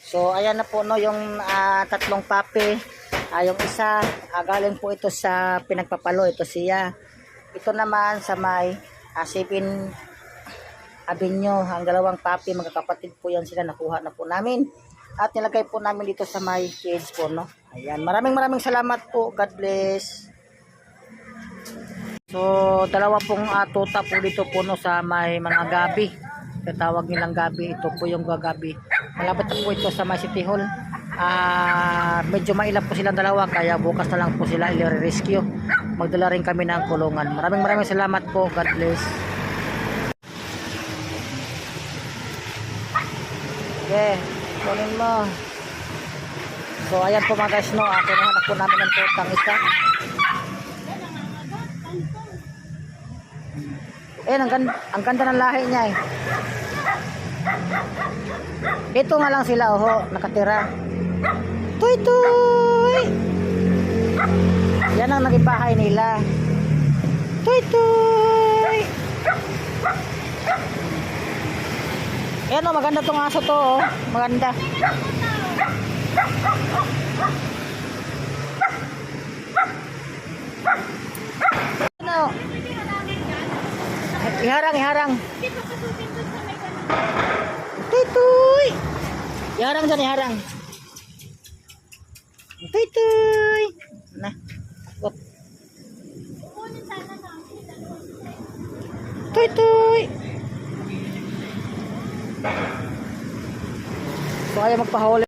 So ayan na po no yung tatlong papi. Yung isa galing po ito sa pinagpapalo, ito siya. Ito naman sa may 7 Avenue, ang dalawang papi, magkakapatid po yan sila, nakuha na po namin. At nilagay po namin dito sa may cage po, no. Ayan, maraming salamat po. God bless. So, dalawa pong tuta po dito po, no, sa may mga gabi. Tatawag nilang gabi, ito po yung gabi. Malapit na po ito sa may City Hall. Medyo mailap po silang dalawa, kaya bukas na lang po sila i-rescue. Magdala rin kami ng kulungan. Maraming salamat po. God bless. Okay, kunin mo. So ayan po mga guys, no, kinuha po namin ng tutang isa. Ang ganda ng lahi niya eh. Ito nga lang sila, nakatira. Tuy tuy. Yan ang naging bahay nila. Tuy tuy. Ayan maganda tong aso to, maganda. Ano? Iharang. Tuy. Iharang dyan, iharang. Tuy. Nah. Tuy. So ayaw magpahuli.